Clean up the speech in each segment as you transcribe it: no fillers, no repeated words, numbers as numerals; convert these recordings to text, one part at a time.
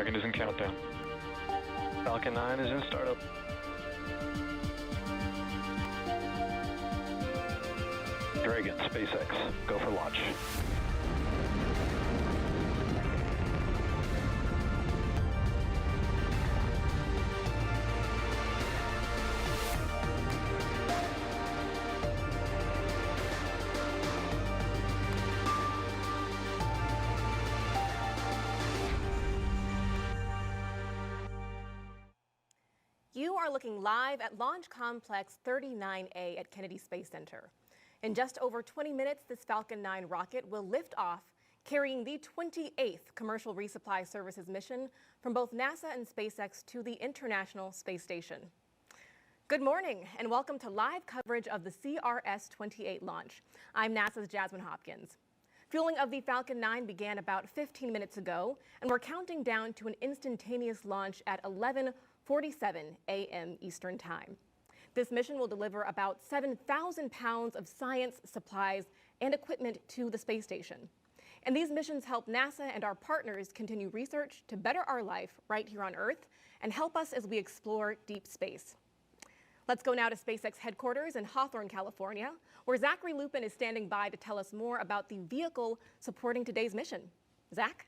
Dragon is in countdown. Falcon 9 is in startup. Dragon, SpaceX, go for launch. You are looking live at Launch Complex 39A at Kennedy Space Center. In just over 20 minutes, this Falcon 9 rocket will lift off, carrying the 28th commercial resupply services mission from both NASA and SpaceX to the International Space Station. Good morning and welcome to live coverage of the CRS-28 launch. I'm NASA's Jasmine Hopkins. Fueling of the Falcon 9 began about 15 minutes ago, and we're counting down to an instantaneous launch at 11:47 a.m. Eastern Time. This mission will deliver about 7,000 pounds of science, supplies, and equipment to the space station. And these missions help NASA and our partners continue research to better our life right here on Earth and help us as we explore deep space. Let's go now to SpaceX headquarters in Hawthorne, California, where Zachary Lupin is standing by to tell us more about the vehicle supporting today's mission. Zach?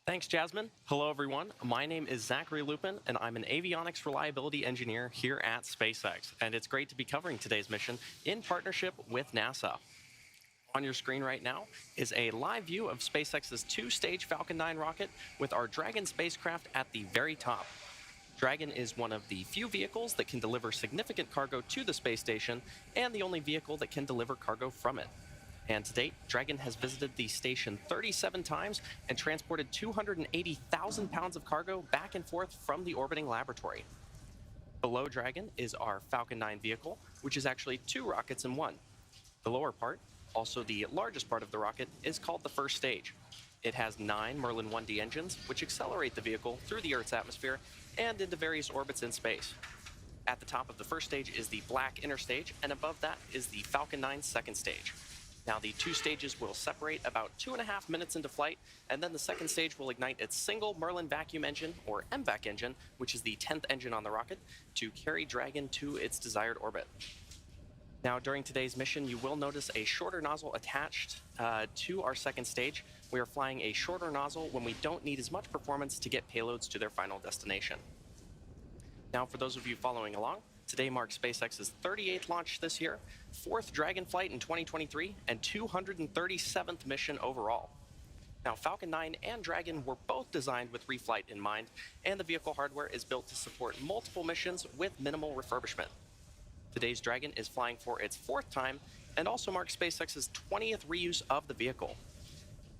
Thanks, Jasmine. Hello, everyone. My name is Zachary Lupin, and I'm an avionics reliability engineer here at SpaceX. And it's great to be covering today's mission in partnership with NASA. On your screen right now is a live view of SpaceX's two-stage Falcon 9 rocket with our Dragon spacecraft at the very top. Dragon is one of the few vehicles that can deliver significant cargo to the space station and the only vehicle that can deliver cargo from it. And to date, Dragon has visited the station 37 times and transported 280,000 pounds of cargo back and forth from the orbiting laboratory. Below Dragon is our Falcon 9 vehicle, which is actually two rockets in one. The lower part, also the largest part of the rocket, is called the first stage. It has 9 Merlin 1D engines, which accelerate the vehicle through the Earth's atmosphere and into various orbits in space. At the top of the first stage is the black inner stage, and above that is the Falcon 9 second stage. Now, the two stages will separate about 2.5 minutes into flight, and then the second stage will ignite its single Merlin vacuum engine, or MVAC engine, which is the 10th engine on the rocket, to carry Dragon to its desired orbit. Now, during today's mission, you will notice a shorter nozzle attached to our second stage. We are flying a shorter nozzle when we don't need as much performance to get payloads to their final destination. Now, for those of you following along, today marks SpaceX's 38th launch this year, 4th Dragon flight in 2023, and 237th mission overall. Now, Falcon 9 and Dragon were both designed with reflight in mind, and the vehicle hardware is built to support multiple missions with minimal refurbishment. Today's Dragon is flying for its 4th time and also marks SpaceX's 20th reuse of the vehicle.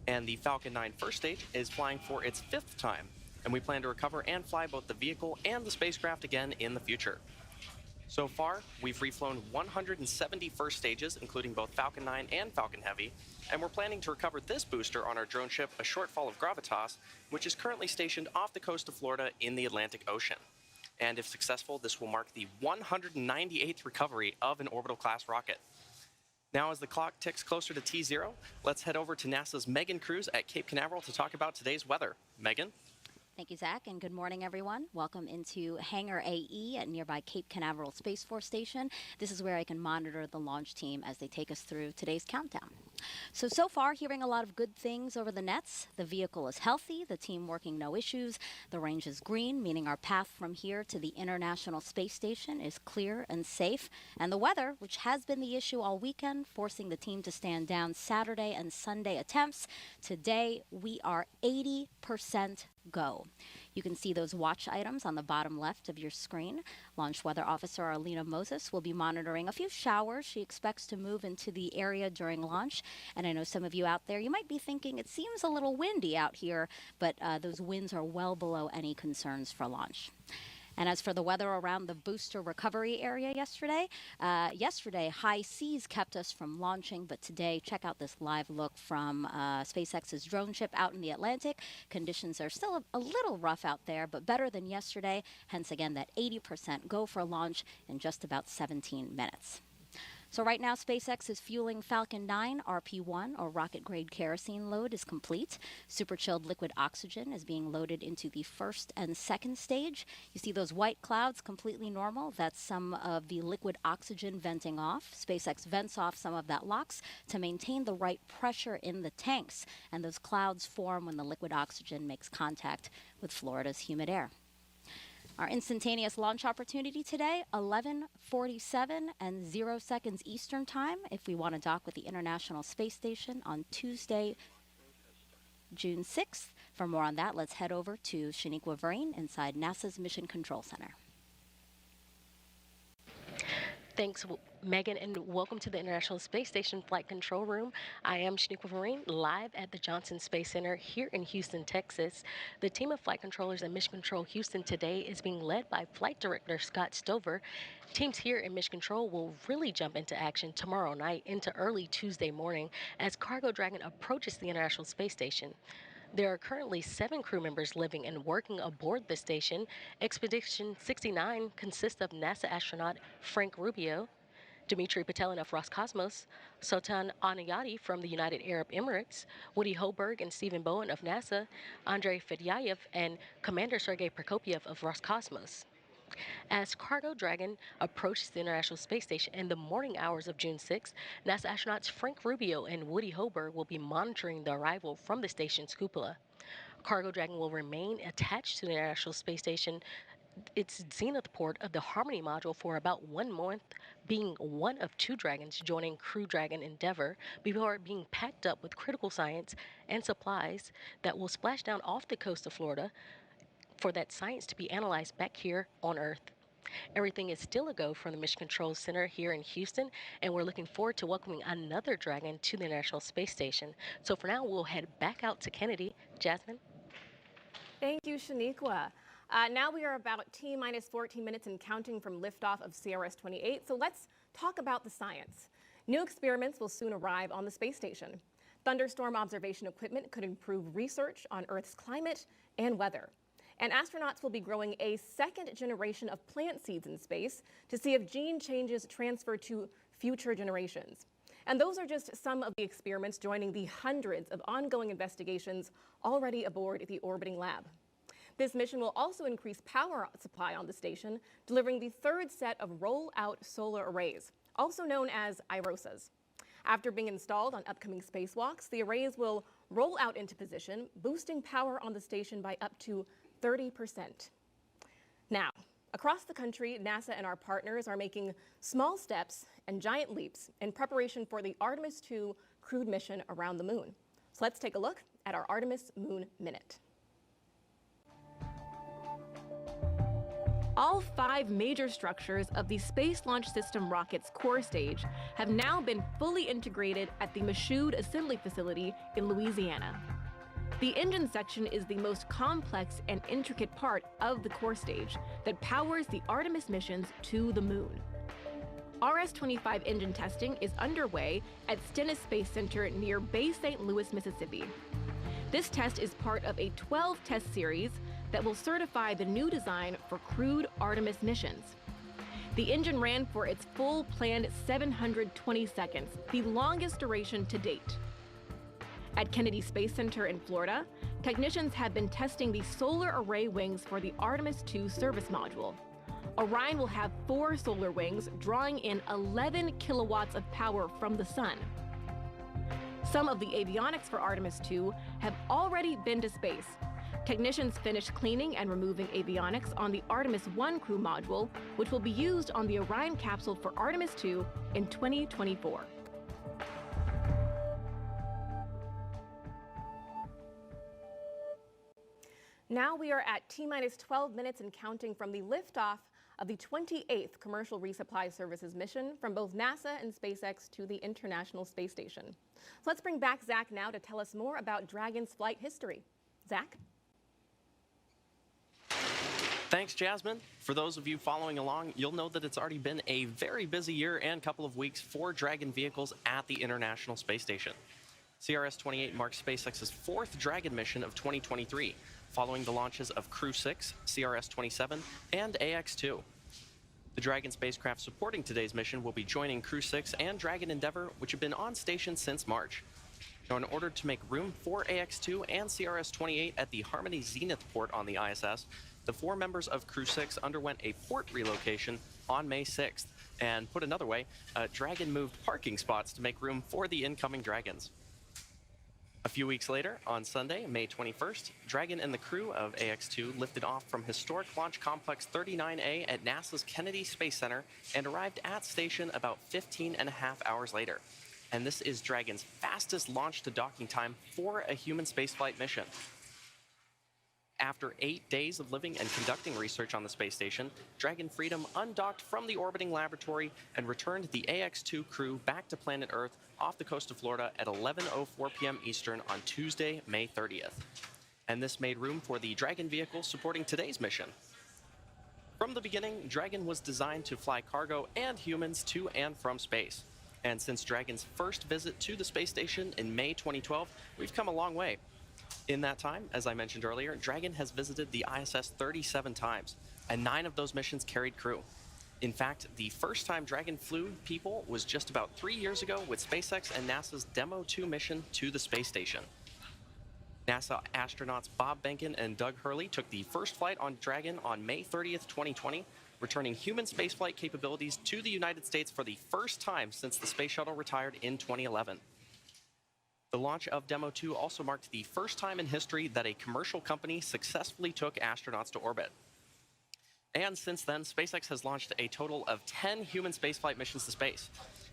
And the Falcon 9 first stage is flying for its 5th time, and we plan to recover and fly both the vehicle and the spacecraft again in the future. So far, we've reflown 170 first stages, including both Falcon 9 and Falcon Heavy, and we're planning to recover this booster on our drone ship, a Shortfall of Gravitas, which is currently stationed off the coast of Florida in the Atlantic Ocean. And if successful, this will mark the 198th recovery of an orbital-class rocket. Now, as the clock ticks closer to T0, let's head over to NASA's Megan Cruz at Cape Canaveral to talk about today's weather. Megan? Thank you, Zach, and good morning, everyone. Welcome into Hangar AE at nearby Cape Canaveral Space Force Station. This is where I can monitor the launch team as they take us through today's countdown. So far, hearing a lot of good things over the nets. The vehicle is healthy, the team working no issues. The range is green, meaning our path from here to the International Space Station is clear and safe. And the weather, which has been the issue all weekend, forcing the team to stand down Saturday and Sunday attempts. Today, we are 80% go. You can see those watch items on the bottom left of your screen. Launch Weather Officer Arlena Moses will be monitoring a few showers she expects to move into the area during launch. And I know some of you out there, you might be thinking it seems a little windy out here, but those winds are well below any concerns for launch. And as for the weather around the booster recovery area yesterday, high seas kept us from launching, but today, check out this live look from SpaceX's drone ship out in the Atlantic. Conditions are still a little rough out there, but better than yesterday. Hence, again, that 80% go for launch in just about 17 minutes. So right now, SpaceX is fueling Falcon 9 RP-1, or rocket-grade kerosene load, is complete. Super-chilled liquid oxygen is being loaded into the first and second stage. You see those white clouds, completely normal. That's some of the liquid oxygen venting off. SpaceX vents off some of that LOX to maintain the right pressure in the tanks. And those clouds form when the liquid oxygen makes contact with Florida's humid air. Our instantaneous launch opportunity today, 11:47 and 0 seconds Eastern Time, if we want to dock with the International Space Station on Tuesday, June 6th. For more on that, let's head over to Shaniqua Vereen inside NASA's Mission Control Center. Thanks, Megan, and welcome to the International Space Station Flight Control Room. I am Shaniqua Vereen, live at the Johnson Space Center here in Houston, Texas. The team of flight controllers at Mission Control Houston today is being led by Flight Director Scott Stover. Teams here in Mission Control will really jump into action tomorrow night into early Tuesday morning as Cargo Dragon approaches the International Space Station. There are currently 7 crew members living and working aboard the station. Expedition 69 consists of NASA astronaut Frank Rubio, Dmitry Petelin of Roscosmos, Sultan Anayati from the United Arab Emirates, Woody Hoberg and Stephen Bowen of NASA, Andrei Fedyayev, and Commander Sergei Prokopyev of Roscosmos. As Cargo Dragon approaches the International Space Station in the morning hours of June 6, NASA astronauts Frank Rubio and Woody Hoberg will be monitoring the arrival from the station's cupola. Cargo Dragon will remain attached to the International Space Station, its zenith port of the Harmony module, for about 1 month, being one of 2 Dragons joining Crew Dragon Endeavour before being packed up with critical science and supplies that will splash down off the coast of Florida for that science to be analyzed back here on Earth. Everything is still a go from the Mission Control Center here in Houston, and we're looking forward to welcoming another Dragon to the International Space Station. So for now, we'll head back out to Kennedy. Jasmine? Thank you, Shaniqua. Now we are about T-minus 14 minutes and counting from liftoff of CRS-28, so let's talk about the science. New experiments will soon arrive on the space station. Thunderstorm observation equipment could improve research on Earth's climate and weather. And astronauts will be growing a second generation of plant seeds in space to see if gene changes transfer to future generations. And those are just some of the experiments joining the hundreds of ongoing investigations already aboard the orbiting lab. This mission will also increase power supply on the station, delivering the 3rd set of roll-out solar arrays, also known as IROSAs. After being installed on upcoming spacewalks, the arrays will roll out into position, boosting power on the station by up to 30%. Now, across the country, NASA and our partners are making small steps and giant leaps in preparation for the Artemis II crewed mission around the moon. So let's take a look at our Artemis Moon Minute. All 5 major structures of the Space Launch System rocket's core stage have now been fully integrated at the Michoud Assembly Facility in Louisiana. The engine section is the most complex and intricate part of the core stage that powers the Artemis missions to the moon. RS-25 engine testing is underway at Stennis Space Center near Bay St. Louis, Mississippi. This test is part of a 12-test series that will certify the new design for crewed Artemis missions. The engine ran for its full planned 720 seconds, the longest duration to date. At Kennedy Space Center in Florida, technicians have been testing the solar array wings for the Artemis II service module. Orion will have 4 solar wings drawing in 11 kilowatts of power from the sun. Some of the avionics for Artemis II have already been to space. Technicians finished cleaning and removing avionics on the Artemis I crew module, which will be used on the Orion capsule for Artemis II in 2024. Now we are at T-minus 12 minutes and counting from the liftoff of the 28th Commercial Resupply Services mission from both NASA and SpaceX to the International Space Station. So let's bring back Zach now to tell us more about Dragon's flight history. Zach? Thanks, Jasmine. For those of you following along, you'll know that it's already been a very busy year and couple of weeks for Dragon vehicles at the International Space Station. CRS-28 marks SpaceX's 4th Dragon mission of 2023, following the launches of Crew 6, CRS-27, and AX-2. The Dragon spacecraft supporting today's mission will be joining Crew 6 and Dragon Endeavour, which have been on station since March. Now, in order to make room for AX-2 and CRS-28 at the Harmony Zenith port on the ISS, the 4 members of Crew 6 underwent a port relocation on May 6th. And put another way, Dragon moved parking spots to make room for the incoming Dragons. A few weeks later, on Sunday, May 21st, Dragon and the crew of AX-2 lifted off from historic Launch Complex 39A at NASA's Kennedy Space Center and arrived at station about 15.5 hours later. And this is Dragon's fastest launch to docking time for a human spaceflight mission. After 8 days of living and conducting research on the space station, Dragon Freedom undocked from the orbiting laboratory and returned the AX-2 crew back to planet Earth off the coast of Florida at 11:04 p.m. Eastern on Tuesday, May 30th. And this made room for the Dragon vehicle supporting today's mission. From the beginning, Dragon was designed to fly cargo and humans to and from space. And since Dragon's first visit to the space station in May 2012, we've come a long way. In that time, as I mentioned earlier, Dragon has visited the ISS 37 times, and 9 of those missions carried crew. In fact, the first time Dragon flew people was just about 3 years ago with SpaceX and NASA's Demo 2 mission to the space station. NASA astronauts Bob Behnken and Doug Hurley took the first flight on Dragon on May 30th, 2020, returning human spaceflight capabilities to the United States for the first time since the space shuttle retired in 2011. The launch of Demo 2 also marked the first time in history that a commercial company successfully took astronauts to orbit. And since then, SpaceX has launched a total of 10 human spaceflight missions to space.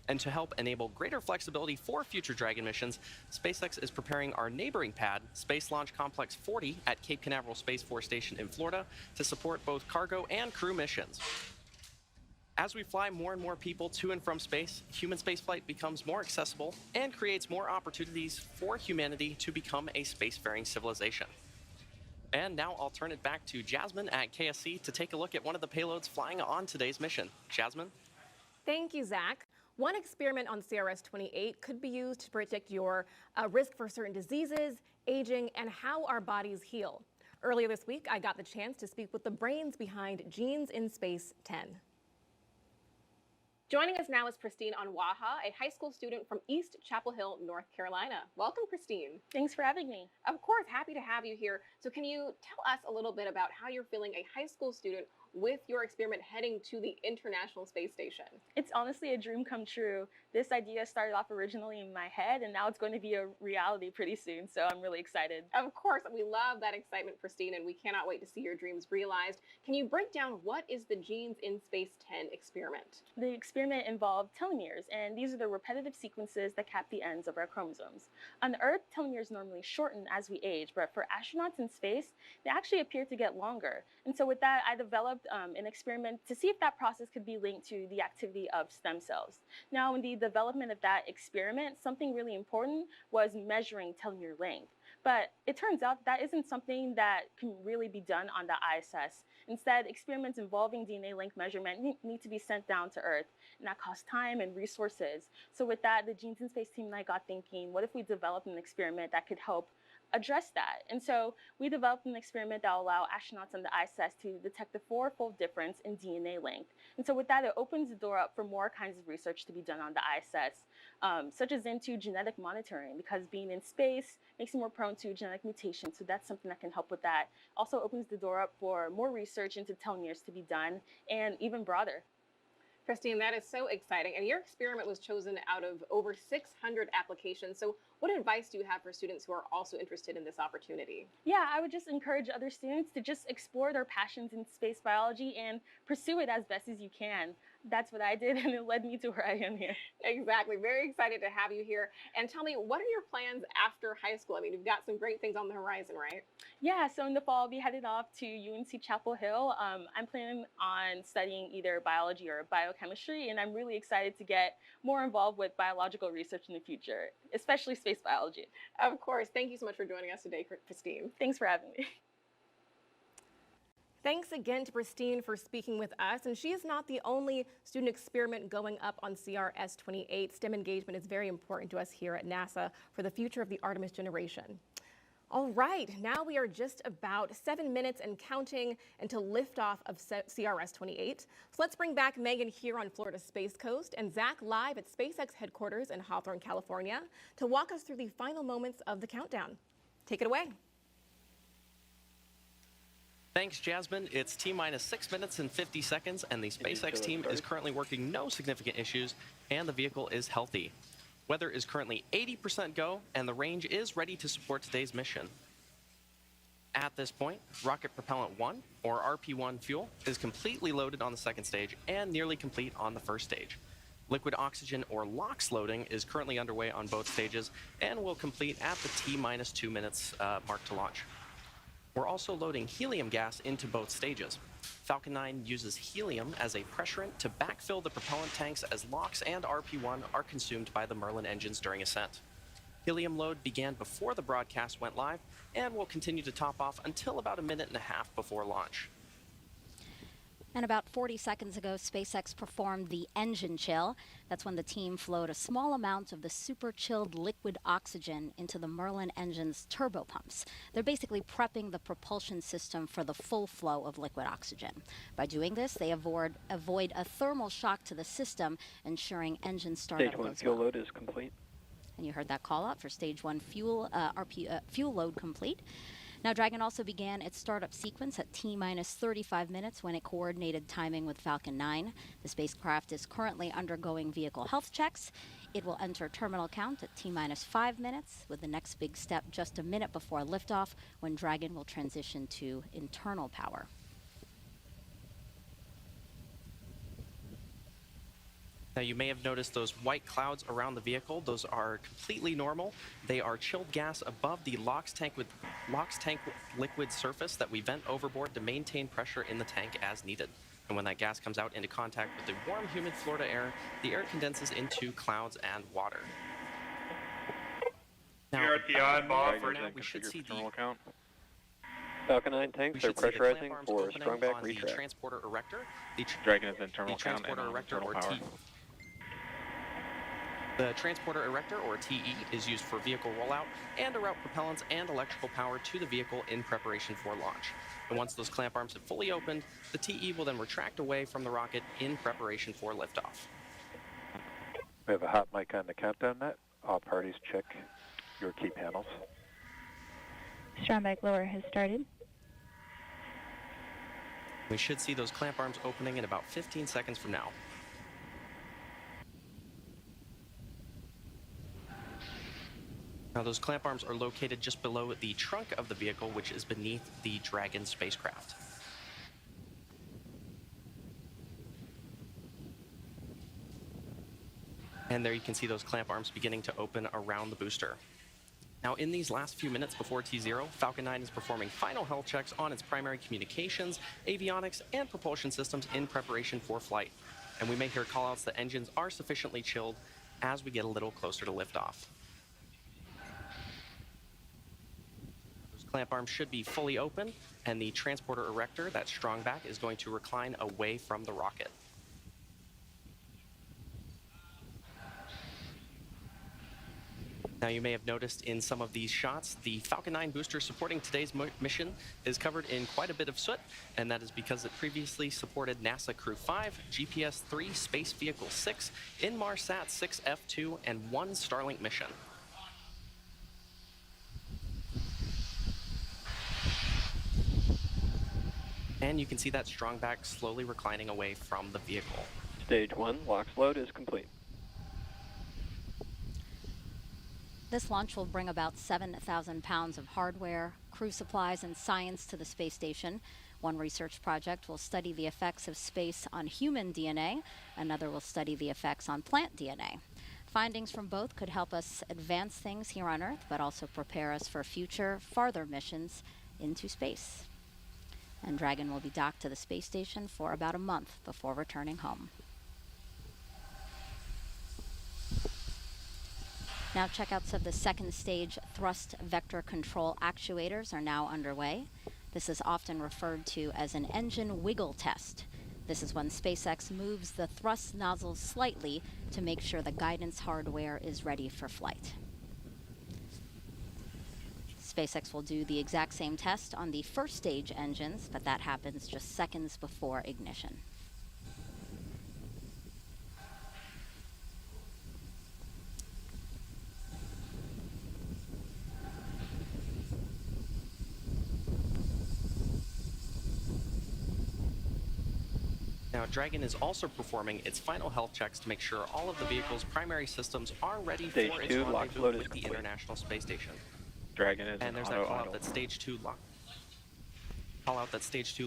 And to help enable greater flexibility for future Dragon missions, SpaceX is preparing our neighboring pad, Space Launch Complex 40 at Cape Canaveral Space Force Station in Florida, to support both cargo and crew missions. As we fly more and more people to and from space, human spaceflight becomes more accessible and creates more opportunities for humanity to become a spacefaring civilization. And now I'll turn it back to Jasmine at KSC to take a look at one of the payloads flying on today's mission. Jasmine? Thank you, Zach. One experiment on CRS-28 could be used to predict your risk for certain diseases, aging, and how our bodies heal. Earlier this week, I got the chance to speak with the brains behind Genes in Space 10. Joining us now is Christine Anwaha, a high school student from East Chapel Hill, North Carolina. Welcome, Christine. Thanks for having me. Of course, happy to have you here. So can you tell us a little bit about how you're feeling a high school student with your experiment heading to the International Space Station? It's honestly a dream come true. This idea started off originally in my head, and now it's going to be a reality pretty soon, so I'm really excited. Of course, we love that excitement, Christine, and we cannot wait to see your dreams realized. Can you break down what is the Genes in Space 10 experiment? The experiment involved telomeres, and these are the repetitive sequences that cap the ends of our chromosomes. On Earth, telomeres normally shorten as we age, but for astronauts in space, they actually appear to get longer. And so with that, I developed an experiment to see if that process could be linked to the activity of stem cells. Now, in the development of that experiment, something really important was measuring telomere length. But it turns out that isn't something that can really be done on the ISS. Instead, experiments involving DNA length measurement need to be sent down to Earth, and that costs time and resources. So with that, the Genes in Space team and I got thinking, what if we developed an experiment that could help address that? And so we developed an experiment that will allow astronauts on the ISS to detect the 4-fold difference in DNA length. And so with that, it opens the door up for more kinds of research to be done on the ISS, such as into genetic monitoring, because being in space makes you more prone to genetic mutations. So that's something that can help with that. Also opens the door up for more research into telomeres to be done, and even broader. Christine, that is so exciting. And your experiment was chosen out of over 600 applications. So what advice do you have for students who are also interested in this opportunity? Yeah, I would just encourage other students to just explore their passions in space biology and pursue it as best as you can. That's what I did, and it led me to where I am here. Exactly. Very excited to have you here. And tell me, what are your plans after high school? I mean, you've got some great things on the horizon, right? Yeah, so in the fall, I'll be headed off to UNC Chapel Hill. I'm planning on studying either biology or biochemistry, and I'm really excited to get more involved with biological research in the future, especially space biology. Of course. Thank you so much for joining us today, Christine. Thanks for having me. Thanks again to Christine for speaking with us. And she is not the only student experiment going up on CRS-28. STEM engagement is very important to us here at NASA for the future of the Artemis generation. All right, now we are just about 7 minutes and counting until liftoff of CRS-28. So let's bring back Megan here on Florida's Space Coast and Zach live at SpaceX headquarters in Hawthorne, California, to walk us through the final moments of the countdown. Take it away. Thanks, Jasmine. It's T-minus 6 minutes and 50 seconds, and the SpaceX team is currently working no significant issues, and the vehicle is healthy. Weather is currently 80% go, and the range is ready to support today's mission. At this point, Rocket Propellant 1, or RP-1 fuel, is completely loaded on the second stage and nearly complete on the first stage. Liquid oxygen, or LOX, loading is currently underway on both stages and will complete at the T-minus 2 minutes mark to launch. We're also loading helium gas into both stages. Falcon 9 uses helium as a pressurant to backfill the propellant tanks as LOX and RP-1 are consumed by the Merlin engines during ascent. Helium load began before the broadcast went live and will continue to top off until about a minute and a half before launch. And about 40 seconds ago, SpaceX performed the engine chill. That's when the team flowed a small amount of the super chilled liquid oxygen into the Merlin engine's turbopumps. They're basically prepping the propulsion system for the full flow of liquid oxygen. By doing this, they avoid a thermal shock to the system, ensuring engine startup Stage 1 goes fuel well. load is complete. And you heard that call out for stage 1 fuel load complete. Now, Dragon also began its startup sequence at T-minus 35 minutes when it coordinated timing with Falcon 9. The spacecraft is currently undergoing vehicle health checks. It will enter terminal count at T-minus 5 minutes, with the next big step just a minute before liftoff, when Dragon will transition to internal power. Now, you may have noticed those white clouds around the vehicle. Those are completely normal. They are chilled gas above the LOX tank liquid surface that we vent overboard to maintain pressure in the tank as needed. And when that gas comes out into contact with the warm, humid Florida air, the air condenses into clouds and water. Now, for now, we should see the count. Falcon 9 tanks are pressurizing for strongback the retract. transporter erector. Dragon is internal count and transporter on erector, internal or power. The transporter erector, or TE, is used for vehicle rollout and to route propellants and electrical power to the vehicle in preparation for launch. And once those clamp arms have fully opened, the TE will then retract away from the rocket in preparation for liftoff. We have a hot mic on the countdown net. All parties check your key panels. Stromback lower has started. We should see those clamp arms opening in about 15 seconds from now. Now, those clamp arms are located just below the trunk of the vehicle, which is beneath the Dragon spacecraft. And there you can see those clamp arms beginning to open around the booster. Now, in these last few minutes before T0, Falcon 9 is performing final health checks on its primary communications, avionics, and propulsion systems in preparation for flight. And we may hear callouts that engines are sufficiently chilled as we get a little closer to liftoff. Those clamp arms should be fully open, and the transporter erector, that strong back, is going to recline away from the rocket. Now, you may have noticed in some of these shots, the Falcon 9 booster supporting today's mission is covered in quite a bit of soot, and that is because it previously supported NASA Crew 5, GPS-3, Space Vehicle 6, Inmarsat 6F2, and 1 Starlink mission. And you can see that strong back slowly reclining away from the vehicle. Stage 1 LOX load is complete. This launch will bring about 7,000 pounds of hardware, crew supplies, and science to the space station. One research project will study the effects of space on human DNA. Another will study the effects on plant DNA. Findings from both could help us advance things here on Earth, but also prepare us for future, farther missions into space. And Dragon will be docked to the space station for about a month before returning home. Now, checkouts of the second stage thrust vector control actuators are now underway. This is often referred to as an engine wiggle test. This is when SpaceX moves the thrust nozzles slightly to make sure the guidance hardware is ready for flight. SpaceX will do the exact same test on the first stage engines, but that happens just seconds before ignition. Now, Dragon is also performing its final health checks to make sure all of the vehicle's primary systems are ready Stage for its 2 lock rendezvous load is with the complete. International Space Station. Dragon is And in there's that auto call out idle. that stage 2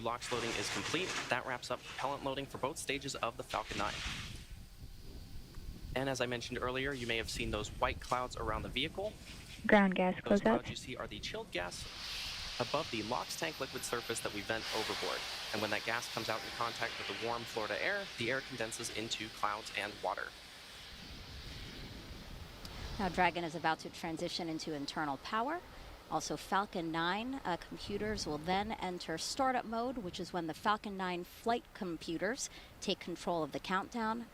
LOX loading is complete. That wraps up propellant loading for both stages of the Falcon 9. And as I mentioned earlier, you may have seen those white clouds around the vehicle. Ground gas Those closeout. clouds you see are the chilled gas above the LOX tank liquid surface that we vent overboard. And when that gas comes out in contact with the warm Florida air, the air condenses into clouds and water. Now Dragon is about to transition into internal power. Also, Falcon 9 computers will then enter startup mode, which is when the Falcon 9 flight computers take control of the countdown,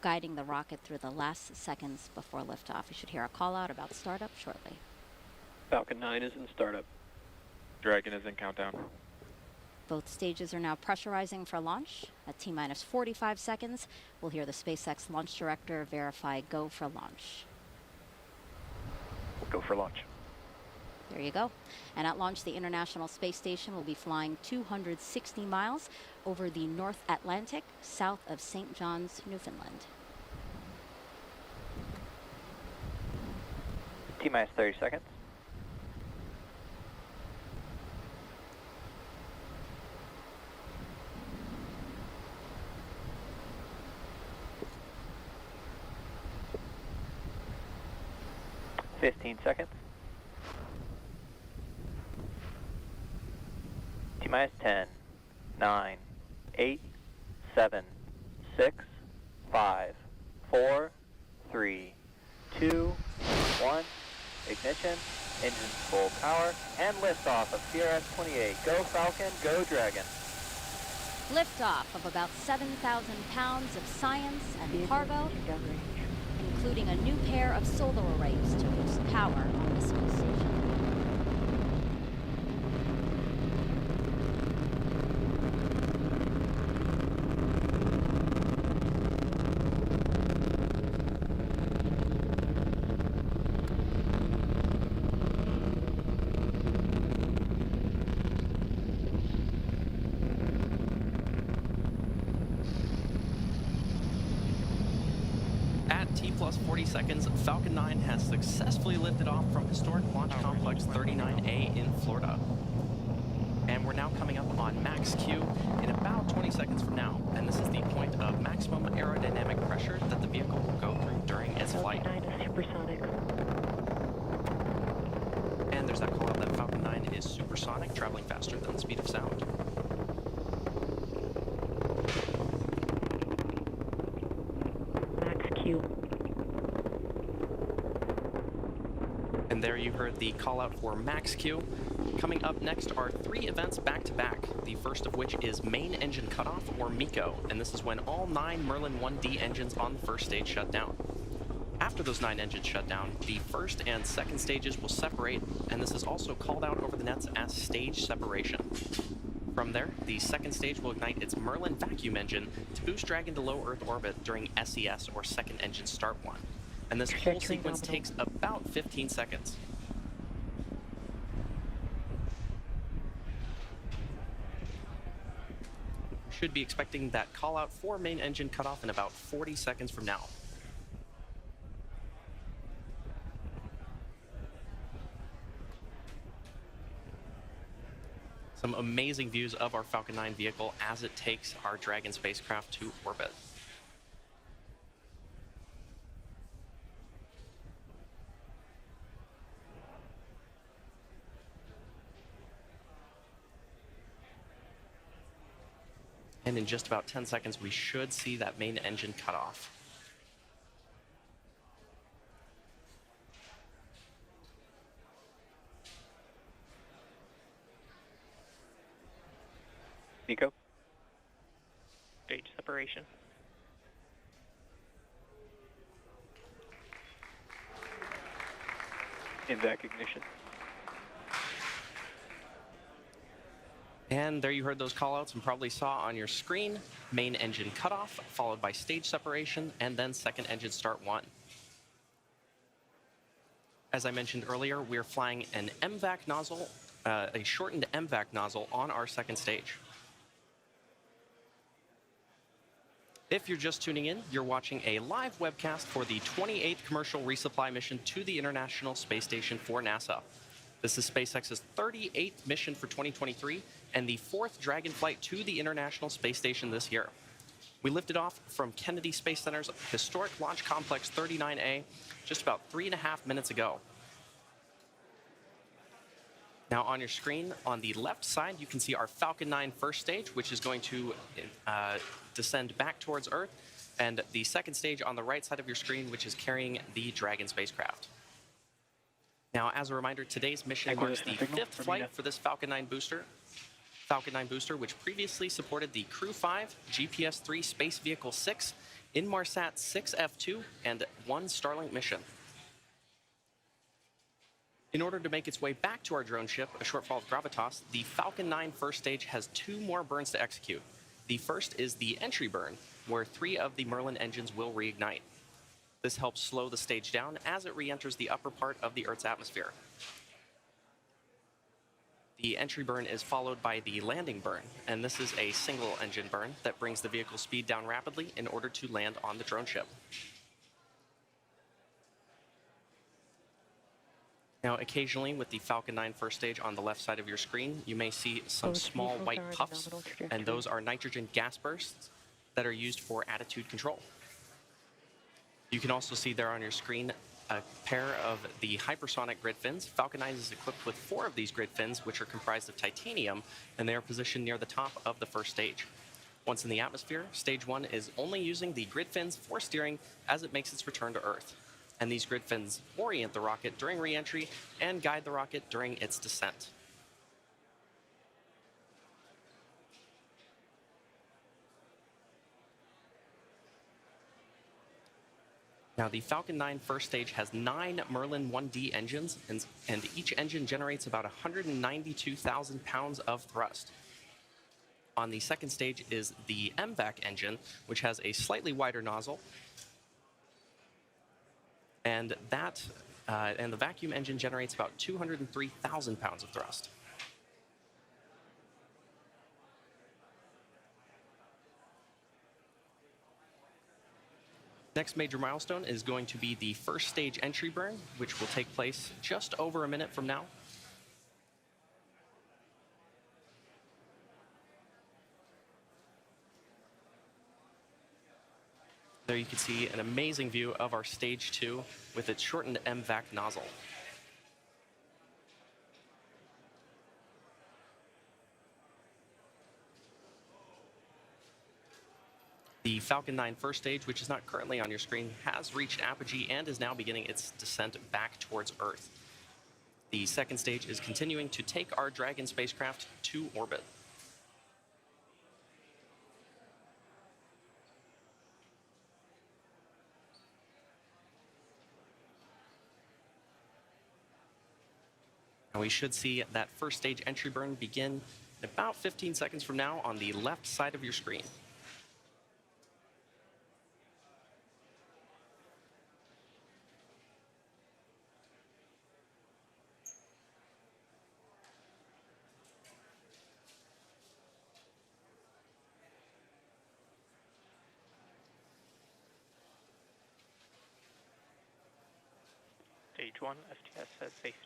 guiding the rocket through the last seconds before liftoff. You should hear a call out about startup shortly. Falcon 9 is in startup. Dragon is in countdown. Both stages are now pressurizing for launch. At T-minus 45 seconds, we'll hear the SpaceX launch director verify go for launch. Go for launch. There you go. And at launch, the International Space Station will be flying 260 miles over the North Atlantic, south of St. John's, Newfoundland. T-minus 30 seconds. Fifteen seconds. T-minus 10, 9, 8, 7, 6, 5, 4, 3, 2, 1. Ignition, engines full power, and liftoff of CRS-28. Go Falcon, go Dragon. Liftoff of about 7,000 pounds of science and cargo, including a new pair of solar arrays to boost power on the space station. At T plus 40 seconds, Falcon 9 has successfully lifted off from historic Launch Complex 39A in Florida. And we're now coming up on max Q in about 20 seconds from now. And this is the point of maximum aerodynamic pressure that the vehicle will go through during its flight. Falcon 9 is supersonic. And there's that call out that Falcon 9 is supersonic, traveling faster than the speed of sound. Max Q. And there you heard the call out for max Q. Coming up next are 3 events back to back, the first of which is main engine cutoff, or MECO, and this is when all 9 Merlin 1D engines on the first stage shut down. After those 9 engines shut down, the first and second stages will separate, and this is also called out over the nets as stage separation. From there, the second stage will ignite its Merlin vacuum engine to boost Dragon to low Earth orbit during SES, or second engine start one. And this whole sequence takes about 15 seconds. Should be expecting that call out for main engine cutoff in about 40 seconds from now. Some amazing views of our Falcon 9 vehicle as it takes our Dragon spacecraft to orbit. And in just about 10 seconds, we should see that main engine cut off. MECO. Stage separation. In vac ignition. And there you heard those callouts and probably saw on your screen, main engine cutoff, followed by stage separation, and then second engine start 1. As I mentioned earlier, we're flying an MVAC nozzle, a shortened MVAC nozzle on our second stage. If you're just tuning in, you're watching a live webcast for the 28th commercial resupply mission to the International Space Station for NASA. This is SpaceX's 38th mission for 2023 and the 4th Dragon flight to the International Space Station this year. We lifted off from Kennedy Space Center's historic Launch Complex 39A just about 3.5 minutes ago. Now on your screen, on the left side, you can see our Falcon 9 first stage, which is going to descend back towards Earth, and the second stage on the right side of your screen, which is carrying the Dragon spacecraft. Now, as a reminder, today's mission marks the 5th flight for this Falcon 9 booster. Falcon 9 booster, which previously supported the Crew 5, GPS-3 Space Vehicle 6, Inmarsat 6F2, and 1 Starlink mission. In order to make its way back to our drone ship, a shortfall of gravitas, the Falcon 9 first stage has 2 more burns to execute. The first is the entry burn, where 3 of the Merlin engines will reignite. This helps slow the stage down as it re-enters the upper part of the Earth's atmosphere. The entry burn is followed by the landing burn, and this is a single engine burn that brings the vehicle speed down rapidly in order to land on the drone ship. Now, occasionally with the Falcon 9 first stage on the left side of your screen, you may see some small white puffs, and those are nitrogen gas bursts that are used for attitude control. You can also see there on your screen a pair of the hypersonic grid fins. Falcon 9 is equipped with 4 of these grid fins, which are comprised of titanium, and they are positioned near the top of the first stage. Once in the atmosphere, stage 1 is only using the grid fins for steering as it makes its return to Earth. And these grid fins orient the rocket during re-entry and guide the rocket during its descent. Now, the Falcon 9 first stage has 9 Merlin 1D engines, and each engine generates about 192,000 pounds of thrust. On the second stage is the MVAC engine, which has a slightly wider nozzle, and the vacuum engine generates about 203,000 pounds of thrust. Next major milestone is going to be the first stage entry burn, which will take place just over a minute from now. There you can see an amazing view of our stage 2 with its shortened MVAC nozzle. The Falcon 9 first stage, which is not currently on your screen, has reached apogee and is now beginning its descent back towards Earth. The second stage is continuing to take our Dragon spacecraft to orbit. And we should see that first stage entry burn begin in about 15 seconds from now on the left side of your screen. Stage 1, STS has safed.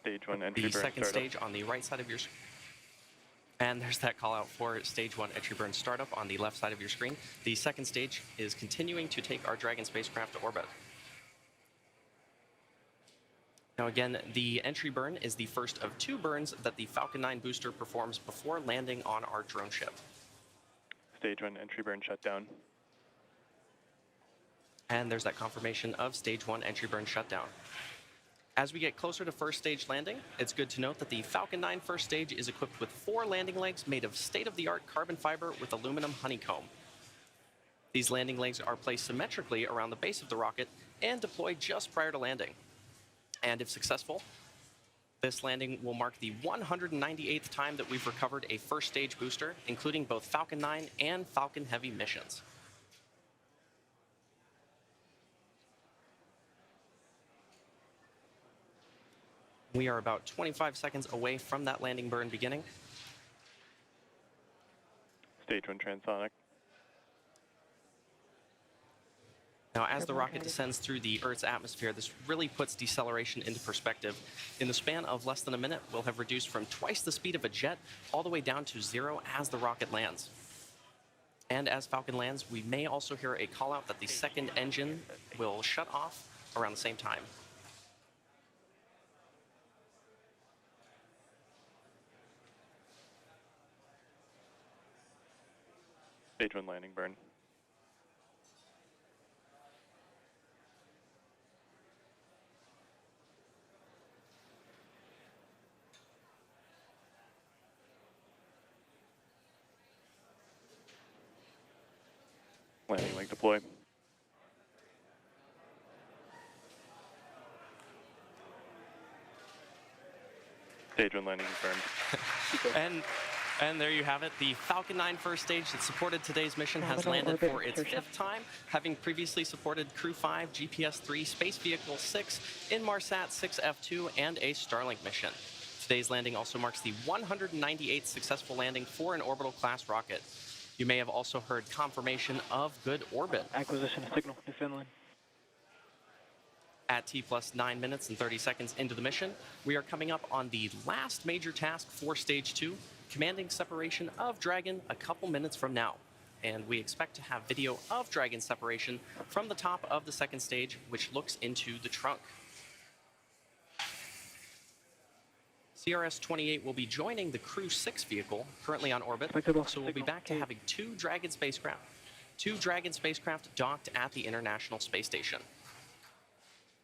Stage 1 entry burn The second startup. stage on the right side of your screen. And there's that call out for stage 1 entry burn startup on the left side of your screen. The second stage is continuing to take our Dragon spacecraft to orbit. Now again, the entry burn is the first of 2 burns that the Falcon 9 booster performs before landing on our drone ship. Stage 1 entry burn shutdown. And there's that confirmation of stage 1 entry burn shutdown. As we get closer to first stage landing, it's good to note that the Falcon 9 first stage is equipped with 4 landing legs made of state-of-the-art carbon fiber with aluminum honeycomb. These landing legs are placed symmetrically around the base of the rocket and deployed just prior to landing. And if successful, this landing will mark the 198th time that we've recovered a first stage booster, including both Falcon 9 and Falcon Heavy missions. We are about 25 seconds away from that landing burn beginning. Stage 1 transonic. Now, as the rocket descends through the Earth's atmosphere, this really puts deceleration into perspective. In the span of less than a minute, we'll have reduced from twice the speed of a jet all the way down to 0 as the rocket lands. And as Falcon lands, we may also hear a call out that the second engine will shut off around the same time. Stage 1 landing burn. Landing leg deploy. Stage 1 landing confirmed. And there you have it. The Falcon 9 first stage that supported today's mission has landed for its 5th time, having previously supported Crew 5, GPS 3, Space Vehicle 6, Inmarsat 6F2, and a Starlink mission. Today's landing also marks the 198th successful landing for an orbital class rocket. You may have also heard confirmation of good orbit. Acquisition of signal, Newfoundland. At T plus 9 minutes and 30 seconds into the mission, we are coming up on the last major task for Stage 2, commanding separation of Dragon a couple minutes from now. And we expect to have video of Dragon separation from the top of the second stage, which looks into the trunk. CRS-28 will be joining the Crew 6 vehicle, currently on orbit, so we'll be back to having 2 Dragon spacecraft. 2 Dragon spacecraft docked at the International Space Station.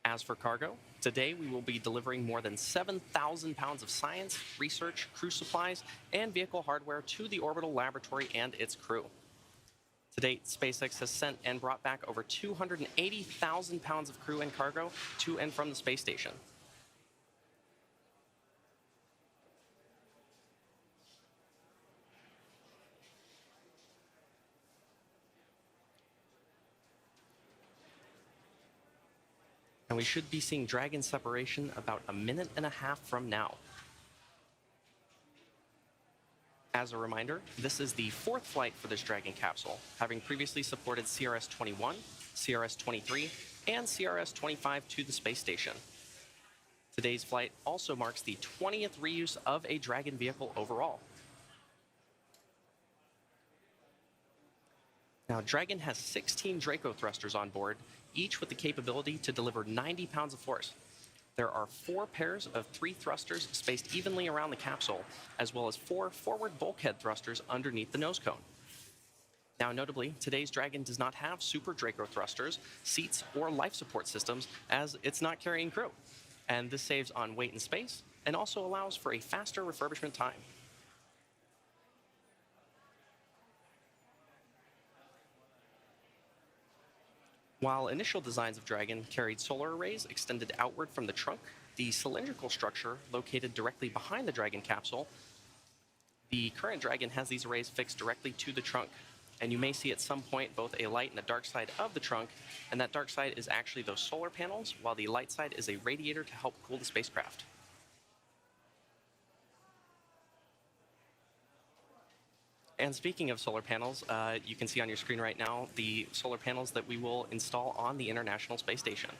As for cargo, today we will be delivering more than 7,000 pounds of science, research, crew supplies, and vehicle hardware to the orbital laboratory and its crew. To date, SpaceX has sent and brought back over 280,000 pounds of crew and cargo to and from the space station. And we should be seeing Dragon separation about a minute and a half from now. As a reminder, this is the 4th flight for this Dragon capsule, having previously supported CRS-21, CRS-23, and CRS-25 to the space station. Today's flight also marks the 20th reuse of a Dragon vehicle overall. Now, Dragon has 16 Draco thrusters on board, each with the capability to deliver 90 pounds of force. There are 4 pairs of 3 thrusters spaced evenly around the capsule, as well as 4 forward bulkhead thrusters underneath the nose cone. Now, notably, today's Dragon does not have Super Draco thrusters, seats, or life support systems, as it's not carrying crew. And this saves on weight and space, and also allows for a faster refurbishment time. While initial designs of Dragon carried solar arrays extended outward from the trunk, the cylindrical structure located directly behind the Dragon capsule, the current Dragon has these arrays fixed directly to the trunk. And you may see at some point both a light and a dark side of the trunk, and that dark side is actually those solar panels, while the light side is a radiator to help cool the spacecraft. And speaking of solar panels, you can see on your screen right now the solar panels that we will install on the International Space Station.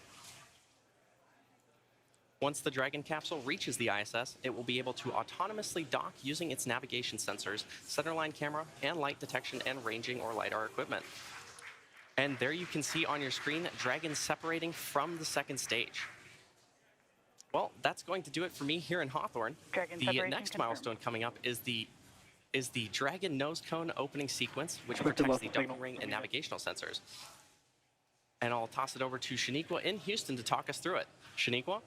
Once the Dragon capsule reaches the ISS, it will be able to autonomously dock using its navigation sensors, centerline camera, and light detection and ranging or LiDAR equipment. And there you can see on your screen Dragon separating from the second stage. Well, that's going to do it for me here in Hawthorne. The next milestone coming up is the Dragon nose cone opening sequence, which protects the docking ring and navigational sensors. And I'll toss it over to Shaniqua in Houston to talk us through it. Shaniqua?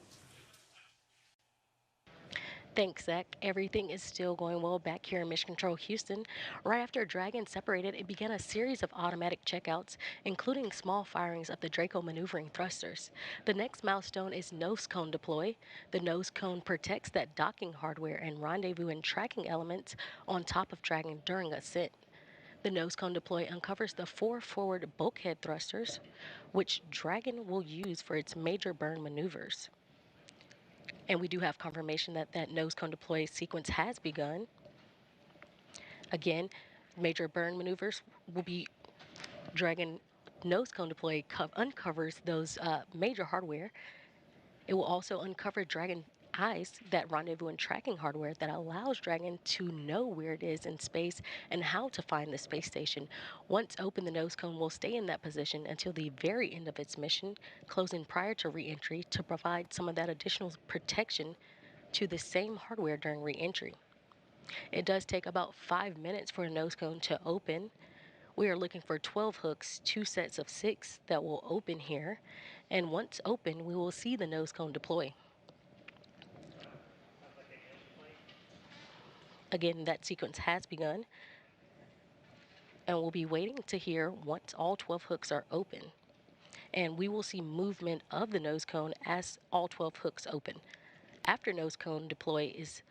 Thanks, Zach. Everything is still going well back here in Mission Control Houston. Right after Dragon separated, it began a series of automatic checkouts, including small firings of the Draco maneuvering thrusters. The next milestone is nose cone deploy. The nose cone protects that docking hardware and rendezvous and tracking elements on top of Dragon during ascent. The nose cone deploy uncovers the 4 forward bulkhead thrusters, which Dragon will use for its major burn maneuvers. And we do have confirmation that that nose cone deploy sequence has begun. Again, major burn maneuvers will be Dragon nose cone deploy uncovers those major hardware. It will also uncover Dragon eyes, that rendezvous and tracking hardware that allows Dragon to know where it is in space and how to find the space station. Once open, the nose cone will stay in that position until the very end of its mission, closing prior to re-entry to provide some of that additional protection to the same hardware during re-entry. It does take about 5 minutes for a nose cone to open. We are looking for 12 hooks, 2 sets of 6 that will open here. And once open, we will see the nose cone deploy. Again, that sequence has begun, and we'll be waiting to hear once all 12 hooks are open. And we will see movement of the nose cone as all 12 hooks open. After nose cone deploy is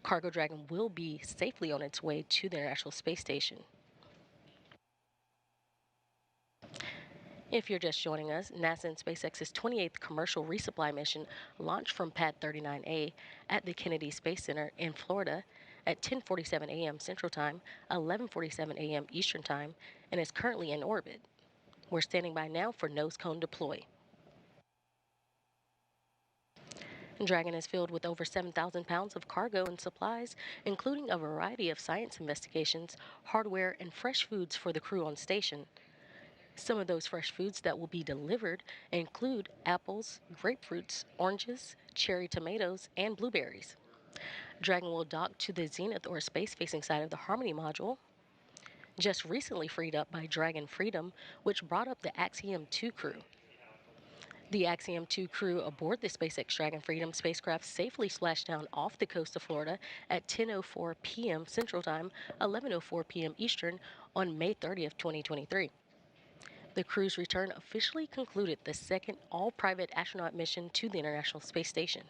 Cargo Dragon will be safely on its way to the International Space Station. If you're just joining us, NASA and SpaceX's 28th commercial resupply mission launched from Pad 39A at the Kennedy Space Center in Florida at 10:47 a.m. Central Time, 11:47 a.m. Eastern Time, and is currently in orbit. We're standing by now for nose cone deploy. Dragon is filled with over 7,000 pounds of cargo and supplies, including a variety of science investigations, hardware, and fresh foods for the crew on station. Some of those fresh foods that will be delivered include apples, grapefruits, oranges, cherry tomatoes, and blueberries. Dragon will dock to the zenith or space-facing side of the Harmony module, just recently freed up by Dragon Freedom, which brought up the Axiom 2 crew. The Axiom 2 crew aboard the SpaceX Dragon Freedom spacecraft safely splashed down off the coast of Florida at 10:04 p.m. Central Time, 11:04 p.m. Eastern on May 30th, 2023. The crew's return officially concluded the second all-private astronaut mission to the International Space Station.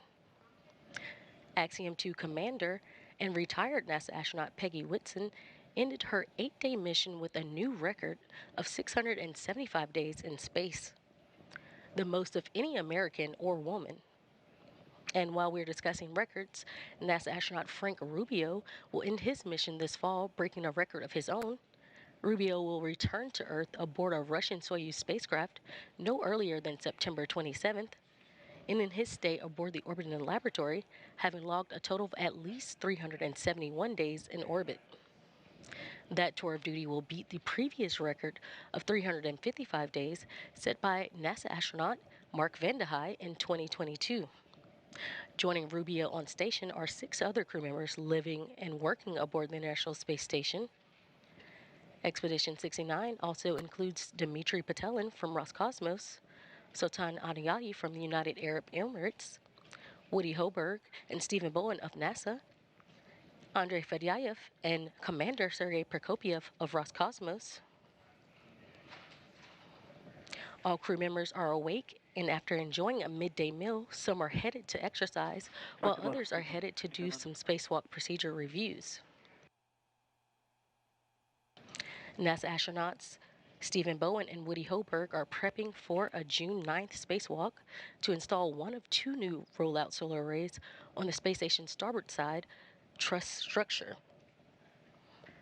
Axiom 2 commander and retired NASA astronaut Peggy Whitson ended her 8-day mission with a new record of 675 days in space, the most of any American or woman. And while we're discussing records, NASA astronaut Frank Rubio will end his mission this fall, breaking a record of his own. Rubio will return to Earth aboard a Russian Soyuz spacecraft no earlier than September 27th, and in his stay aboard the orbiting laboratory, having logged a total of at least 371 days in orbit. That tour of duty will beat the previous record of 355 days set by NASA astronaut Mark Vande Hei in 2022. Joining Rubio on station are 6 other crew members living and working aboard the International Space Station. Expedition 69 also includes Dmitry Patelin from Roscosmos, Sultan Anayahi from the United Arab Emirates, Woody Hoberg and Stephen Bowen of NASA, Andrei Fedyaev and Commander Sergei Prokopyev of Roscosmos. All crew members are awake, and after enjoying a midday meal, some are headed to exercise, while others are headed to do some spacewalk procedure reviews. NASA astronauts Stephen Bowen and Woody Hoberg are prepping for a June 9th spacewalk to install one of 2 new rollout solar arrays on the space station's starboard side truss structure.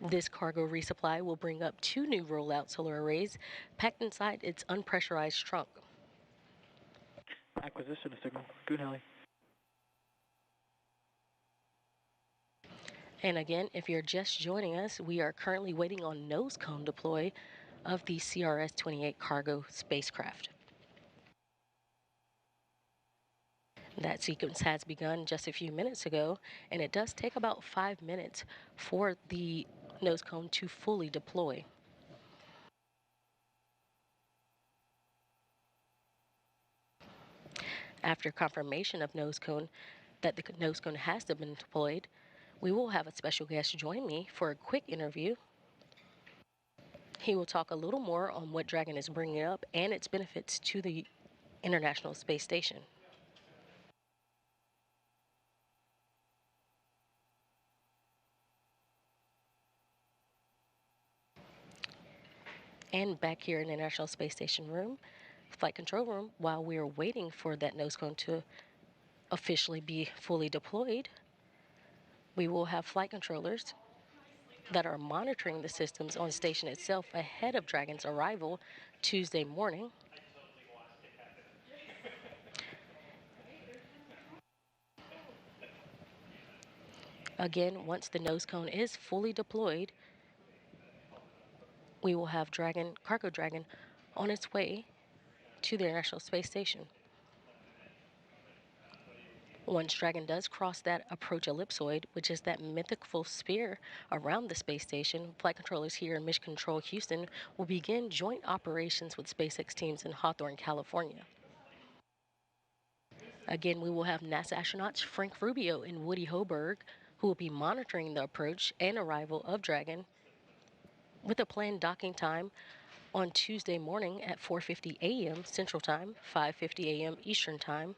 This cargo resupply will bring up 2 new rollout solar arrays packed inside its unpressurized trunk. Acquisition of signal. Goon Heli. And again, if you're just joining us, we are currently waiting on nose cone deploy of the CRS-28 cargo spacecraft. That sequence has begun just a few minutes ago, and it does take about 5 minutes for the nose cone to fully deploy. After confirmation of nose cone, that the nose cone has been deployed, we will have a special guest join me for a quick interview. He will talk a little more on what Dragon is bringing up and its benefits to the International Space Station. And back here in the International Space Station room, flight control room, while we are waiting for that nose cone to officially be fully deployed, we will have flight controllers that are monitoring the systems on station itself ahead of Dragon's arrival Tuesday morning. Again, once the nose cone is fully deployed, we will have Cargo Dragon on its way to the International Space Station. Once Dragon does cross that approach ellipsoid, which is that mythical sphere around the space station, flight controllers here in Mission Control Houston will begin joint operations with SpaceX teams in Hawthorne, California. Again, we will have NASA astronauts Frank Rubio and Woody Hoberg, who will be monitoring the approach and arrival of Dragon, with a planned docking time on Tuesday morning at 4:50 a.m. Central Time, 5:50 a.m. Eastern Time.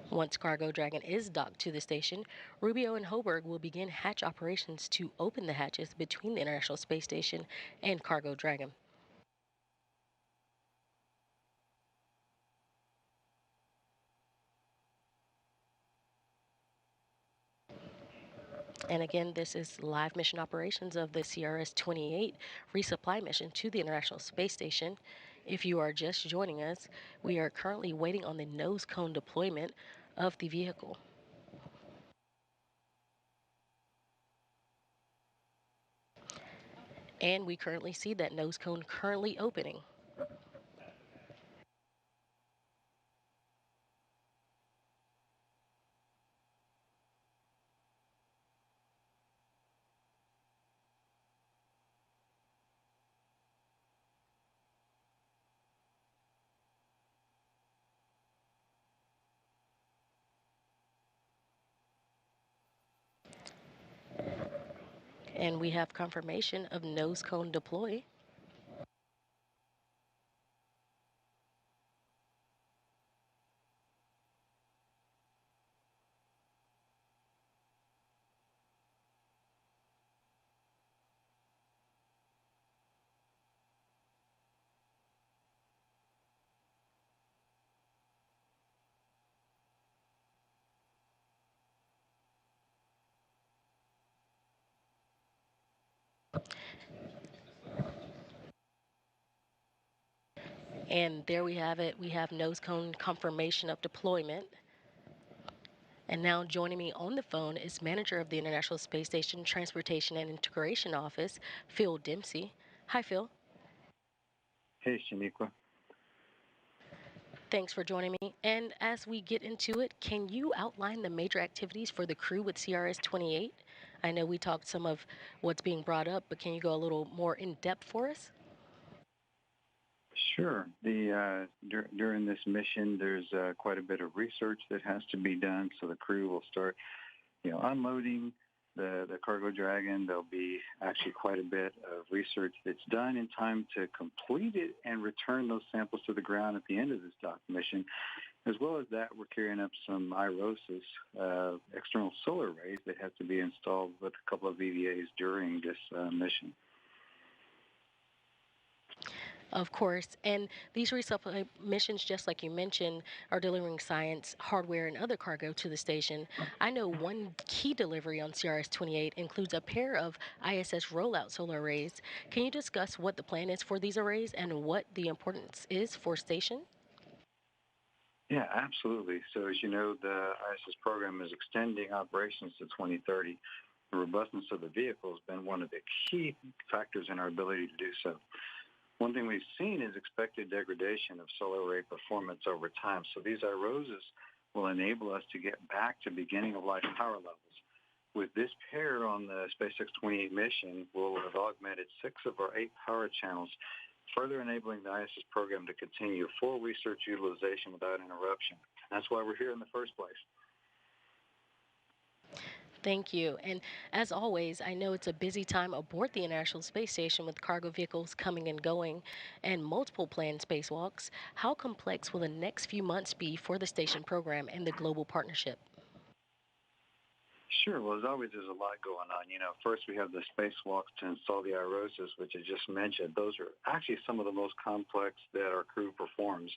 Once Cargo Dragon is docked to the station, Rubio and Hoberg will begin hatch operations to open the hatches between the International Space Station and Cargo Dragon. And again, this is live mission operations of the CRS-28 resupply mission to the International Space Station. If you are just joining us, we are currently waiting on the nose cone deployment of the vehicle. And we currently see that nose cone currently opening. And we have confirmation of nose cone deploy. And there we have it. We have nose cone confirmation of deployment. And now joining me on the phone is manager of the International Space Station Transportation and Integration Office, Phil Dempsey. Hi, Phil. Hey, Shaniqua. Thanks for joining me. And as we get into it, can you outline the major activities for the crew with CRS-28? I know we talked some of what's being brought up, but can you go a little more in depth for us? Sure. During this mission, there's quite a bit of research that has to be done. So the crew will start, unloading the Cargo Dragon. There'll be actually quite a bit of research that's done in time to complete it and return those samples to the ground at the end of this dock mission. As well as that, we're carrying up some IROSIS, external solar arrays that have to be installed with a couple of EVAs during this mission. Of course, and these resupply missions, just like you mentioned, are delivering science, hardware, and other cargo to the station. I know one key delivery on CRS-28 includes a pair of ISS rollout solar arrays. Can you discuss what the plan is for these arrays and what the importance is for station? Yeah, absolutely. So as you know, the ISS program is extending operations to 2030. The robustness of the vehicle has been one of the key factors in our ability to do so. One thing we've seen is expected degradation of solar array performance over time. So these IROSIS will enable us to get back to beginning of life power levels. With this pair on the SpaceX 28 mission, we'll have augmented 6 of our 8 power channels further enabling the ISS program to continue full research utilization without interruption. That's why we're here in the first place. Thank you. And as always, I know it's a busy time aboard the International Space Station with cargo vehicles coming and going and multiple planned spacewalks. How complex will the next few months be for the station program and the global partnership? Sure. Well, as always, there's a lot going on. First we have the spacewalks to install the aerosas, which I just mentioned. Those are actually some of the most complex that our crew performs.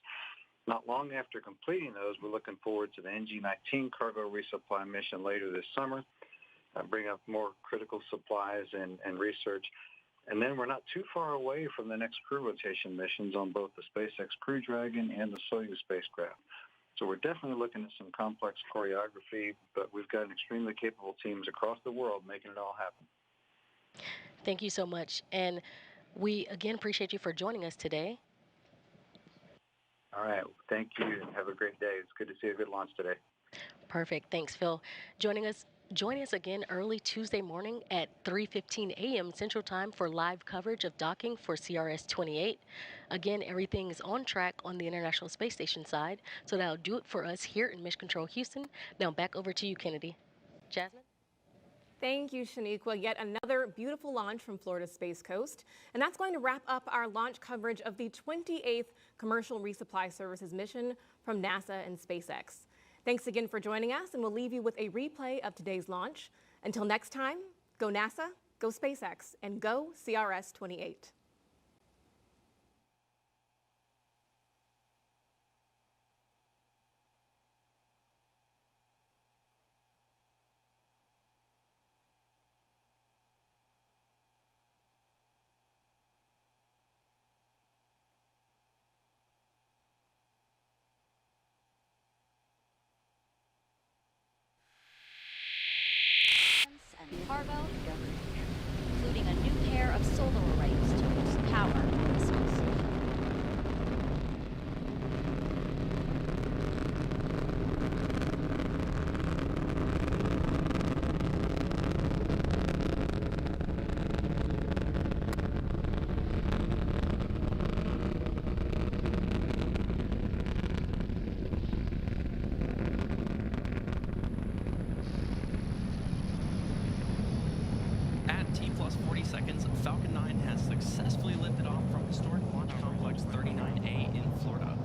Not long after completing those, we're looking forward to the NG-19 cargo resupply mission later this summer, bring up more critical supplies and research. And then we're not too far away from the next crew rotation missions on both the SpaceX Crew Dragon and the Soyuz spacecraft. So we're definitely looking at some complex choreography, but we've got extremely capable teams across the world making it all happen. Thank you so much. And we again appreciate you for joining us today. All right. Thank you, and have a great day. It's good to see a good launch today. Perfect. Thanks, Phil. Join us again early Tuesday morning at 3:15 a.m. Central Time for live coverage of docking for CRS-28. Again, everything is on track on the International Space Station side, so that'll do it for us here in Mission Control Houston. Now back over to you, Kennedy. Jasmine? Thank you, Shaniqua. Yet another beautiful launch from Florida's Space Coast. And that's going to wrap up our launch coverage of the 28th Commercial Resupply Services mission from NASA and SpaceX. Thanks again for joining us, and we'll leave you with a replay of today's launch. Until next time, go NASA, go SpaceX, and go CRS-28. And cargo, including a new pair of solar arrays to boost power on the space station. At T+40 seconds, Falcon 9 has successfully lifted off from historic Launch Complex 39A in Florida.